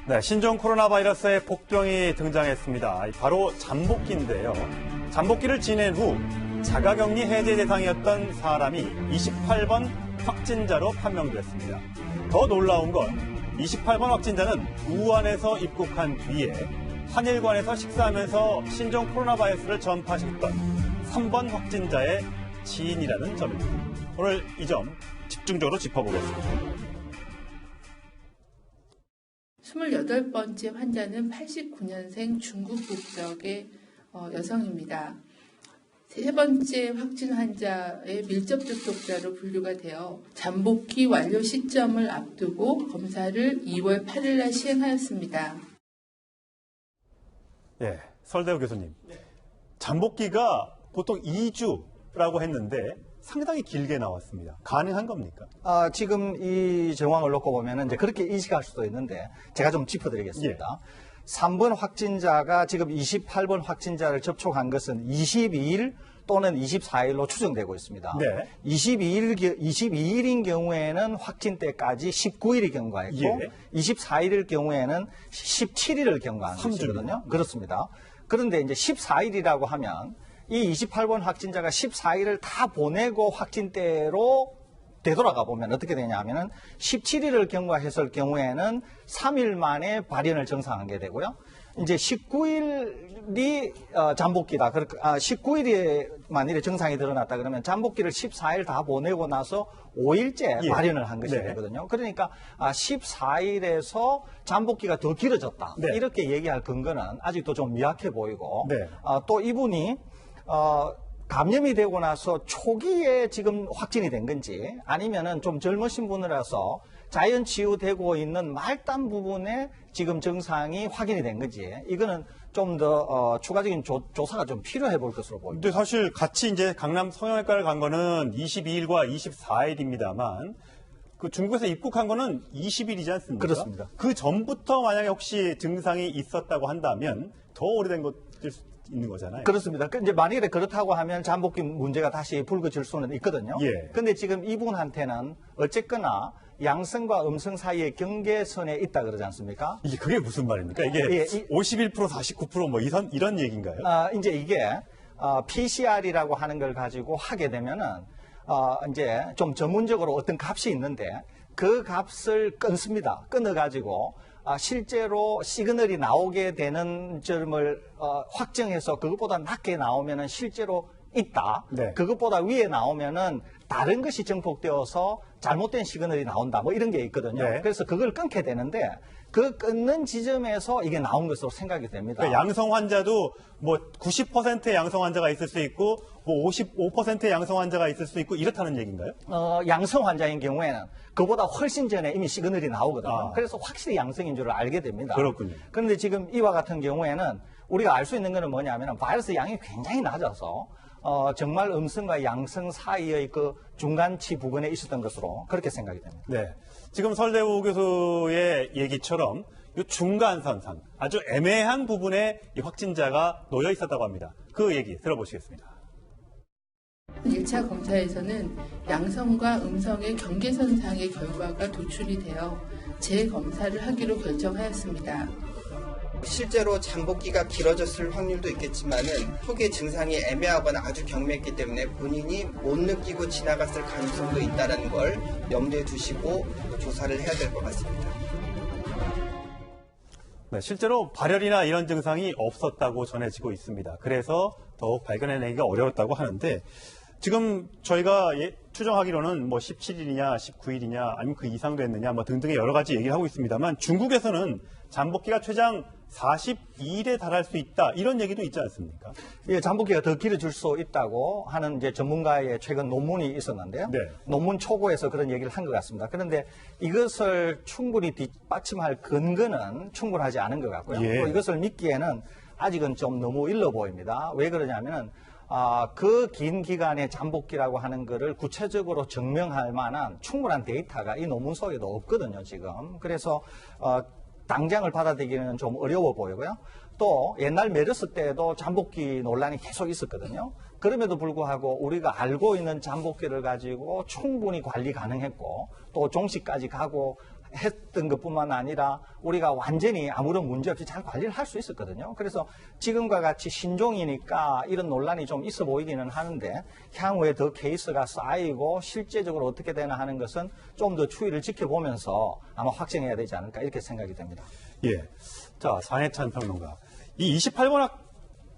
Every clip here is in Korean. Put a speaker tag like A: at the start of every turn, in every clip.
A: 네, 신종 코로나 바이러스의 복병이 등장했습니다. 바로 잠복기인데요. 잠복기를 지낸 후 자가격리 해제 대상이었던 사람이 28번 확진자로 판명됐습니다. 더 놀라운 건 28번 확진자는 우한에서 입국한 뒤에 한일관에서 식사하면서 신종 코로나 바이러스를 전파했던 3번 확진자의 지인이라는 점입니다. 오늘 이 점 집중적으로 짚어보겠습니다.
B: 28번째 환자는 89년생 중국 국적의 여성입니다. 세 번째 확진 환자의 밀접 접촉자로 분류가 되어 잠복기 완료 시점을 앞두고 검사를 2월 8일 날 시행하였습니다.
A: 예, 설대우 교수님. 잠복기가 보통 2주라고 했는데 상당히 길게 나왔습니다. 가능한 겁니까?
C: 지금 이 정황을 놓고 보면 이제 그렇게 인식할 수도 있는데 제가 좀 짚어드리겠습니다.
A: 예.
C: 3번 확진자가 지금 28번 확진자를 접촉한 것은 22일 또는 24일로 추정되고 있습니다.
A: 네.
C: 22일인 경우에는 확진 때까지 19일이 경과했고
A: 예.
C: 24일일 경우에는 17일을 경과한 것이거든요. 그렇습니다. 그런데 이제 14일이라고 하면 이 28번 확진자가 14일을 다 보내고 확진대로 되돌아가 보면 어떻게 되냐면은 17일을 경과했을 경우에는 3일 만에 발현을 정상하게 되고요. 이제 19일이 잠복기다. 19일이 만일에 정상이 드러났다 그러면 잠복기를 14일 다 보내고 나서 5일째
A: 예.
C: 발현을 한 것이
A: 네.
C: 되거든요. 그러니까 14일에서 잠복기가 더 길어졌다.
A: 네.
C: 이렇게 얘기할 근거는 아직도 좀 미약해 보이고
A: 네.
C: 또 이분이 감염이 되고 나서 초기에 지금 확진이 된 건지 아니면은 좀 젊으신 분이라서 자연 치유되고 있는 말단 부분에 지금 증상이 확인이 된 건지 이거는 좀 더 추가적인 조사가 좀 필요해 볼 것으로 보입니다.
A: 근데 사실 같이 이제 강남 성형외과를 간 거는 22일과 24일입니다만 그 중국에서 입국한 거는 20일이지 않습니까?
C: 그렇습니다.
A: 그 전부터 만약에 혹시 증상이 있었다고 한다면 더 오래된 것일 수 있는 거잖아요.
C: 그렇습니다. 이제 만일에 그렇다고 하면 잠복기 문제가 다시 불거질 수는 있거든요.
A: 예.
C: 근데 지금 이분한테는 어쨌거나 양성과 음성 사이의 경계선에 있다 그러지 않습니까?
A: 이게 그게 무슨 말입니까? 이게
C: 예,
A: 51% 49% 뭐 이런 얘기인가요?
C: 이제 이게 PCR이라고 하는 걸 가지고 하게 되면은 이제 좀 전문적으로 어떤 값이 있는데 그 값을 끊습니다. 끊어가지고 실제로 시그널이 나오게 되는 점을 확정해서 그것보다 낮게 나오면은 실제로 있다.
A: 네.
C: 그것보다 위에 나오면은 다른 것이 증폭되어서 잘못된 시그널이 나온다. 뭐 이런 게 있거든요.
A: 네.
C: 그래서 그걸 끊게 되는데 그 끊는 지점에서 이게 나온 것으로 생각이 됩니다.
A: 그러니까 양성 환자도 뭐 90%의 양성 환자가 있을 수 있고 뭐 55%의 양성 환자가 있을 수 있고 이렇다는 얘기인가요?
C: 양성 환자인 경우에는 그보다 훨씬 전에 이미 시그널이 나오거든요.
A: 아.
C: 그래서 확실히 양성인 줄 알게 됩니다.
A: 그렇군요.
C: 그런데 지금 이와 같은 경우에는 우리가 알 수 있는 것은 뭐냐면 바이러스 양이 굉장히 낮아서 정말 음성과 양성 사이의 그 중간치 부근에 있었던 것으로 그렇게 생각이 됩니다.
A: 네. 지금 설대우 교수의 얘기처럼 이 중간선상 아주 애매한 부분에 이 확진자가 놓여 있었다고 합니다. 그 얘기 들어보시겠습니다.
B: 1차 검사에서는 양성과 음성의 경계선상의 결과가 도출이 되어 재검사를 하기로 결정하였습니다.
D: 실제로 잠복기가 길어졌을 확률도 있겠지만은 초기의 증상이 애매하거나 아주 경미했기 때문에 본인이 못 느끼고 지나갔을 가능성도 있다는 걸 염두에 두시고 조사를 해야 될 것 같습니다.
A: 네, 실제로 발열이나 이런 증상이 없었다고 전해지고 있습니다. 그래서 더욱 발견해내기가 어려웠다고 하는데 지금 저희가 추정하기로는 뭐 17일이냐 19일이냐 아니면 그 이상도 했느냐 뭐 등등의 여러 가지 얘기를 하고 있습니다만 중국에서는 잠복기가 최장 42일에 달할 수 있다 이런 얘기도 있지 않습니까?
C: 예, 잠복기가 더 길어질 수 있다고 하는 이제 전문가의 최근 논문이 있었는데요.
A: 네.
C: 논문 초고에서 그런 얘기를 한 것 같습니다. 그런데 이것을 충분히 뒷받침할 근거는 충분하지 않은 것 같고요.
A: 예.
C: 또 이것을 믿기에는 아직은 좀 너무 일러 보입니다. 왜 그러냐면은 그 긴 기간의 잠복기라고 하는 거를 구체적으로 증명할 만한 충분한 데이터가 이 논문 속에도 없거든요, 지금. 그래서 당장을 받아들이기는 좀 어려워 보이고요. 또 옛날 메르스 때도 잠복기 논란이 계속 있었거든요. 그럼에도 불구하고 우리가 알고 있는 잠복기를 가지고 충분히 관리 가능했고 또 종식까지 가고 했던 것뿐만 아니라 우리가 완전히 아무런 문제 없이 잘 관리를 할 수 있었거든요. 그래서 지금과 같이 신종이니까 이런 논란이 좀 있어 보이기는 하는데 향후에 더 케이스가 쌓이고 실제적으로 어떻게 되나 하는 것은 좀 더 추이를 지켜보면서 아마 확정해야 되지 않을까 이렇게 생각이 됩니다.
A: 예. 자, 장해찬 평론가. 이 28번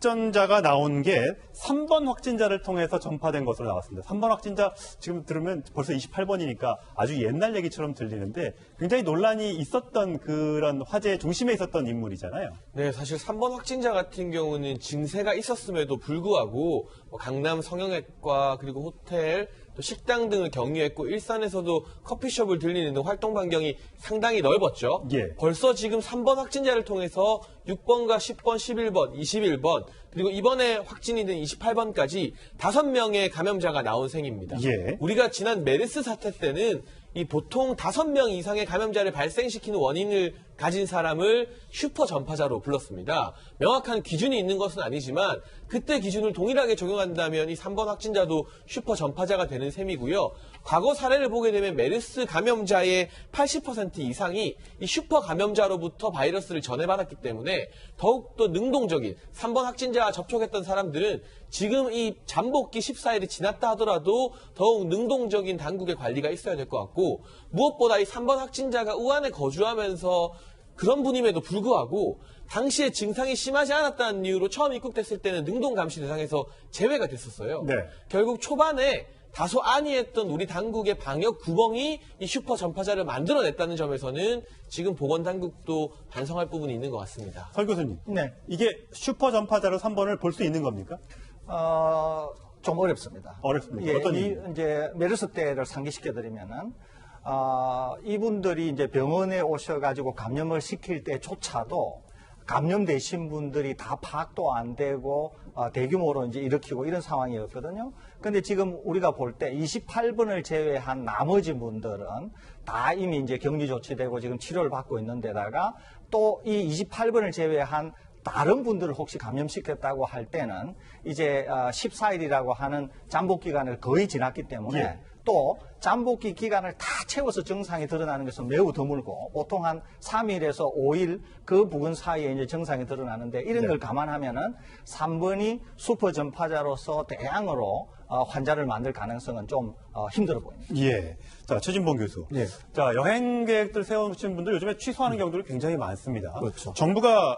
A: 확진자가 나온 게 3번 확진자를 통해서 전파된 것으로 나왔습니다. 3번 확진자 지금 들으면 벌써 28번이니까 아주 옛날 얘기처럼 들리는데 굉장히 논란이 있었던 그런 화제의 중심에 있었던 인물이잖아요.
E: 네, 사실 3번 확진자 같은 경우는 증세가 있었음에도 불구하고 강남 성형외과 그리고 호텔 또 식당 등을 격리했고 일산에서도 커피숍을 들리는 등 활동 반경이 상당히 넓었죠.
A: 예.
E: 벌써 지금 3번 확진자를 통해서 6번과 10번, 11번, 21번 그리고 이번에 확진이 된 28번까지 5명의 감염자가 나온 셈입니다.
A: 예.
E: 우리가 지난 메르스 사태 때는 이 보통 5명 이상의 감염자를 발생시키는 원인을 가진 사람을 슈퍼 전파자로 불렀습니다. 명확한 기준이 있는 것은 아니지만 그때 기준을 동일하게 적용한다면 이 3번 확진자도 슈퍼 전파자가 되는 셈이고요. 과거 사례를 보게 되면 메르스 감염자의 80% 이상이 이 슈퍼 감염자로부터 바이러스를 전해받았기 때문에 더욱더 능동적인 3번 확진자와 접촉했던 사람들은 지금 이 잠복기 14일이 지났다 하더라도 더욱 능동적인 당국의 관리가 있어야 될 것 같고 무엇보다 이 3번 확진자가 우한에 거주하면서 그런 분임에도 불구하고 당시에 증상이 심하지 않았다는 이유로 처음 입국됐을 때는 능동 감시 대상에서 제외가 됐었어요.
A: 네.
E: 결국 초반에 다소 안이했던 우리 당국의 방역 구멍이 이 슈퍼 전파자를 만들어냈다는 점에서는 지금 보건당국도 반성할 부분이 있는 것 같습니다.
A: 설 교수님.
C: 네.
A: 이게 슈퍼 전파자로 3번을 볼 수 있는 겁니까?
C: 좀 어렵습니다.
A: 어렵습니까?
C: 예,
A: 어떤 이유?
C: 이제 메르스 때를 상기시켜드리면은 이분들이 이제 병원에 오셔가지고 감염을 시킬 때조차도 감염되신 분들이 다 파악도 안 되고 대규모로 이제 일으키고 이런 상황이었거든요. 근데 지금 우리가 볼 때 28번을 제외한 나머지 분들은 다 이미 이제 격리 조치되고 지금 치료를 받고 있는 데다가 또 이 28번을 제외한 다른 분들을 혹시 감염시켰다고 할 때는 이제 14일이라고 하는 잠복 기간을 거의 지났기 때문에
A: 예.
C: 또 잠복기 기간을 다 채워서 증상이 드러나는 것은 매우 드물고 보통 한 3일에서 5일 그 부분 사이에 이제 증상이 드러나는데 이런 걸 감안하면은 3번이 슈퍼 전파자로서 대량으로 환자를 만들 가능성은 좀 힘들어 보입니다.
A: 예. 자, 최진봉 교수.
F: 예.
A: 자, 여행 계획들 세우신 분들 요즘에 취소하는 경우들이 굉장히 많습니다.
F: 그렇죠.
A: 정부가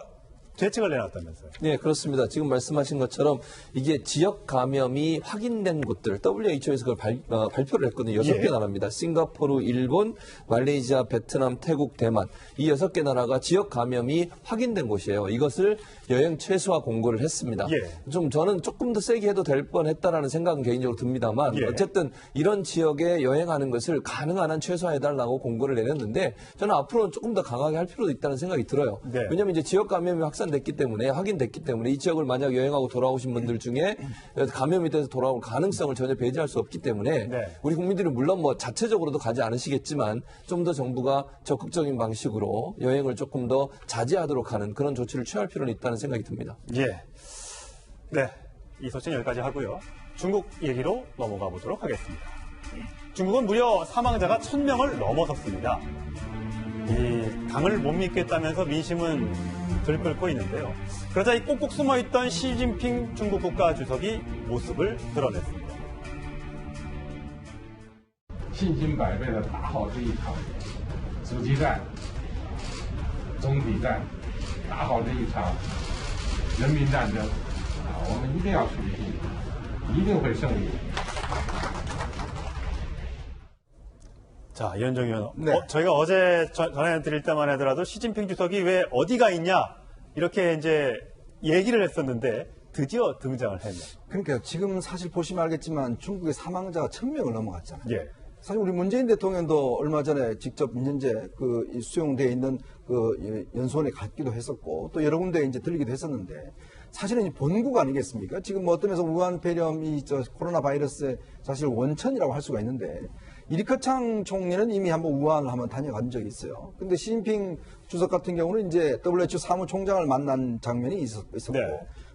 A: 대책을 내놨다면서요.
F: 네, 그렇습니다. 지금 말씀하신 것처럼 이게 지역 감염이 확인된 곳들, WHO에서 그걸 발표를 했거든요. 6개
A: 예.
F: 나라입니다. 싱가포르, 일본, 말레이시아, 베트남, 태국, 대만. 이 6개 나라가 지역 감염이 확인된 곳이에요. 이것을 여행 최소화 공고를 했습니다.
A: 예.
F: 좀 저는 조금 더 세게 해도 될 뻔했다라는 생각은 개인적으로 듭니다만
A: 예.
F: 어쨌든 이런 지역에 여행하는 것을 가능한 한 최소화해달라고 공고를 내렸는데 저는 앞으로는 조금 더 강하게 할 필요도 있다는 생각이 들어요.
A: 네.
F: 왜냐하면 이제 지역 감염이 확산됐기 때문에 확인됐기 때문에 이 지역을 만약 여행하고 돌아오신 분들 중에 감염이 돼서 돌아올 가능성을 전혀 배제할 수 없기 때문에
A: 네.
F: 우리 국민들이 물론 뭐 자체적으로도 가지 않으시겠지만 좀 더 정부가 적극적인 방식으로 여행을 조금 더 자제하도록 하는 그런 조치를 취할 필요는 있다는 생각이 듭니다.
A: 예. 네. 이 소식은 여기까지 하고요. 중국 얘기로 넘어가 보도록 하겠습니다. 중국은 무려 사망자가 1000명을 넘어섰습니다. 이 당을 못 믿겠다면서 민심은 들끓고 있는데요. 그러자 이 꼭꼭 숨어있던 시진핑 중국 국가주석이 모습을 드러냈습니다.
G: 信心百倍的打好这一场阻击战、总体战，打好这一场人民战争我们一定要取胜，一定会胜利。
A: 자, 이현정 의원.
C: 네.
A: 저희가 어제 전해드릴 때만 하더라도 시진핑 주석이 왜 어디가 있냐 이렇게 이제 얘기를 했었는데 드디어 등장을 했네요.
H: 그러니까 지금 사실 보시면 알겠지만 중국의 사망자가 1000명을 넘어갔잖아요.
A: 예.
H: 사실 우리 문재인 대통령도 얼마 전에 직접 현재 수용되어 있는 연수원에 갔기도 했었고 또 여러 군데 이제 들리기도 했었는데 사실은 본국 아니겠습니까? 지금 뭐 어떤 면에서 우한 폐렴이 코로나 바이러스의 사실 원천이라고 할 수가 있는데 이리커창 총리는 이미 한번 우한을 한번 다녀간 적이 있어요. 근데 시진핑 주석 같은 경우는 이제 WHO 사무총장을 만난 장면이 있었고
A: 네.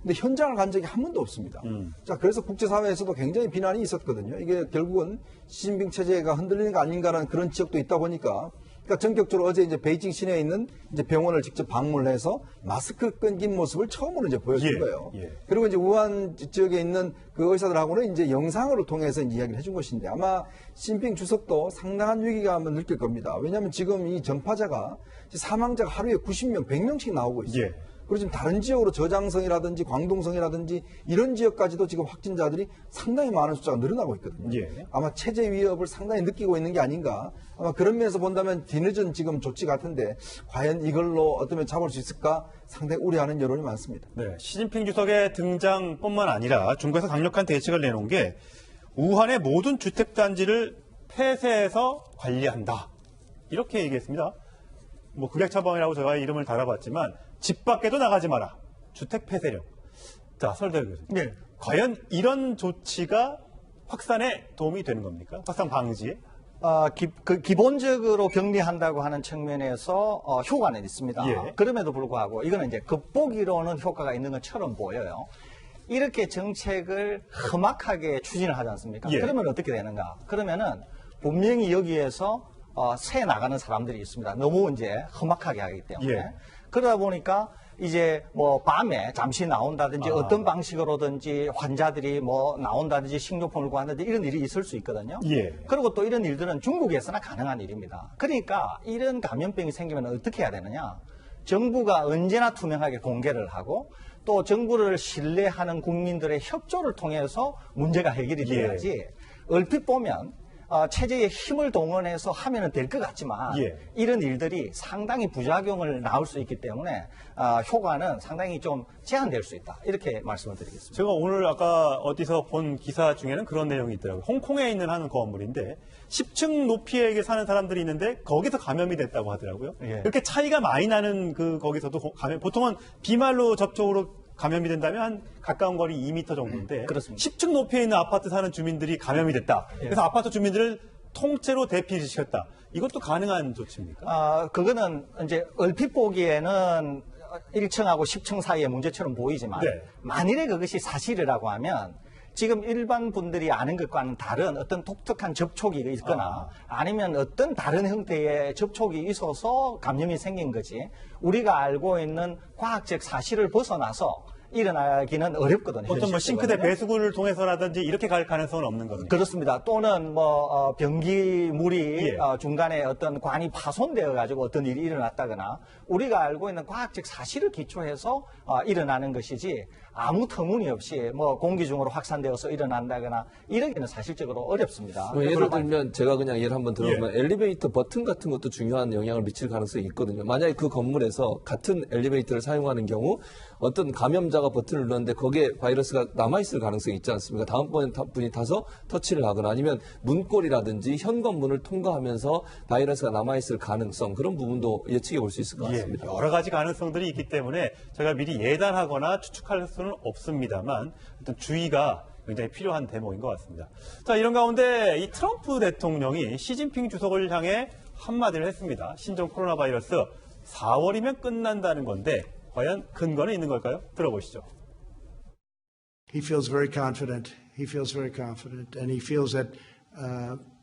H: 근데 현장을 간 적이 한 번도 없습니다. 자, 그래서 국제사회에서도 굉장히 비난이 있었거든요. 이게 결국은 시진핑 체제가 흔들리는 거 아닌가라는 그런 지적도 있다 보니까 그러니까 전격적으로 어제 이제 베이징 시내에 있는 이제 병원을 직접 방문해서 마스크 끊긴 모습을 처음으로 이제 보여준
A: 예,
H: 거예요.
A: 예.
H: 그리고 이제 우한 지역에 있는 그 의사들하고는 이제 영상으로 통해서 이제 이야기를 해준 것인데 아마 시진핑 주석도 상당한 위기감을 느낄 겁니다. 왜냐하면 지금 이 전파자가 사망자가 하루에 90명, 100명씩 나오고 있어요.
A: 예.
H: 그리고 지금 다른 지역으로 저장성이라든지 광동성이라든지 이런 지역까지도 지금 확진자들이 상당히 많은 숫자가 늘어나고 있거든요.
A: 예.
H: 아마 체제 위협을 상당히 느끼고 있는 게 아닌가. 아마 그런 면에서 본다면 뒤늦은 지금 조치 같은데 과연 이걸로 어쩌면 잡을 수 있을까 상당히 우려하는 여론이 많습니다.
A: 네, 시진핑 주석의 등장뿐만 아니라 중국에서 강력한 대책을 내놓은 게 우한의 모든 주택단지를 폐쇄해서 관리한다. 이렇게 얘기했습니다. 뭐 극약처방이라고 제가 이름을 달아봤지만 집 밖에도 나가지 마라. 주택 폐쇄령. 자, 설대우 교수님.
C: 네.
A: 과연 이런 조치가 확산에 도움이 되는 겁니까? 확산 방지에?
C: 기본적으로 격리한다고 하는 측면에서 효과는 있습니다.
A: 예.
C: 그럼에도 불구하고 이거는 이제 극복이로는 효과가 있는 것처럼 보여요. 이렇게 정책을 험악하게 추진을 하지 않습니까?
A: 예.
C: 그러면 어떻게 되는가? 그러면은 분명히 여기에서 새 나가는 사람들이 있습니다. 너무 이제 험악하게 하기 때문에.
A: 예.
C: 그러다 보니까 이제 뭐 밤에 잠시 나온다든지 어떤 방식으로든지 환자들이 뭐 나온다든지 식료품을 구한다든지 이런 일이 있을 수 있거든요.
A: 예.
C: 그리고 또 이런 일들은 중국에서나 가능한 일입니다. 그러니까 이런 감염병이 생기면 어떻게 해야 되느냐? 정부가 언제나 투명하게 공개를 하고 또 정부를 신뢰하는 국민들의 협조를 통해서 문제가 해결이 돼야지 얼핏 보면 체제의 힘을 동원해서 하면 될 것 같지만 이런 일들이 상당히 부작용을 낳을 수 있기 때문에 효과는 상당히 좀 제한될 수 있다. 이렇게 말씀을 드리겠습니다.
A: 제가 오늘 아까 어디서 본 기사 중에는 그런 내용이 있더라고요. 홍콩에 있는 한 건물인데 10층 높이에 사는 사람들이 있는데 거기서 감염이 됐다고 하더라고요.
C: 예.
A: 이렇게 차이가 많이 나는 거기서도 보통은 비말로 접촉으로 감염이 된다면 한 가까운 거리 2m 정도인데
C: 그렇습니다.
A: 10층 높이에 있는 아파트 사는 주민들이 감염이 됐다. 그래서 아파트 주민들을 통째로 대피시켰다. 이것도 가능한 조치입니까?
C: 그거는 이제 얼핏 보기에는 1층하고 10층 사이의 문제처럼 보이지만 만일에 그것이 사실이라고 하면 지금 일반 분들이 아는 것과는 다른 어떤 독특한 접촉이 있거나 아니면 어떤 다른 형태의 접촉이 있어서 감염이 생긴 거지 우리가 알고 있는 과학적 사실을 벗어나서 일어나기는 어렵거든요.
A: 어떤 뭐 싱크대 배수구를 통해서라든지 이렇게 갈 가능성은 없는 겁니다.
C: 그렇습니다. 또는 뭐 변기물이 중간에 어떤 관이 파손되어 가지고 어떤 일이 일어났다거나 우리가 알고 있는 과학적 사실을 기초해서 일어나는 것이지 아무 터무니없이 뭐 공기 중으로 확산되어서 일어난다거나 이러기는 사실적으로 어렵습니다.
F: 예를 들면 제가 그냥 예를 한번 들어보면 엘리베이터 버튼 같은 것도 중요한 영향을 미칠 가능성이 있거든요. 만약에 그 건물에서 같은 엘리베이터를 사용하는 경우 어떤 감염자가 버튼을 눌렀는데 거기에 바이러스가 남아있을 가능성이 있지 않습니까? 다음번에 분이 타서 터치를 하거나 아니면 문고리라든지 현관문을 통과하면서 바이러스가 남아있을 가능성 그런 부분도 예측해 볼 수 있을 것 같습니다.
A: 여러 가지 가능성들이 있기 때문에 제가 미리 예단하거나 추측할 수는 없습니다만 어떤 주의가 굉장히 필요한 대목인 것 같습니다. 자, 이런 가운데 이 트럼프 대통령이 시진핑 주석을 향해 한마디를 했습니다. 신종 코로나 바이러스 4월이면 끝난다는 건데 과연 근거는 있는 걸까요? 들어보시죠.
I: He feels very confident. He feels very confident. And he feels that,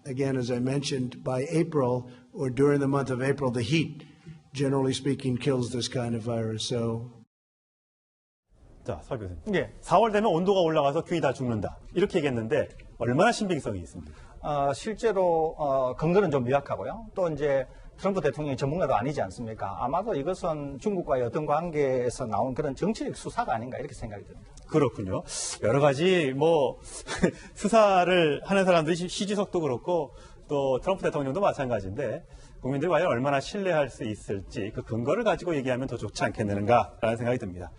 I: again, as I mentioned, by April or during the month of April, the heat, generally speaking, kills this kind of virus. So.
A: 자, 서 교수님. 4월 되면 온도가 올라가서 균이 다 죽는다. 이렇게 얘기했는데 얼마나 신빙성이 있습니까?
C: 실제로 근거는 좀 미약하고요. 또 이제 트럼프 대통령이 전문가도 아니지 않습니까? 아마도 이것은 중국과의 어떤 관계에서 나온 그런 정치적 수사가 아닌가 이렇게 생각이 듭니다.
A: 그렇군요. 여러 가지 뭐 수사를 하는 사람들이 시주석도 그렇고 또 트럼프 대통령도 마찬가지인데 국민들이 과연 얼마나 신뢰할 수 있을지 그 근거를 가지고 얘기하면 더 좋지 않겠는가라는 생각이 듭니다.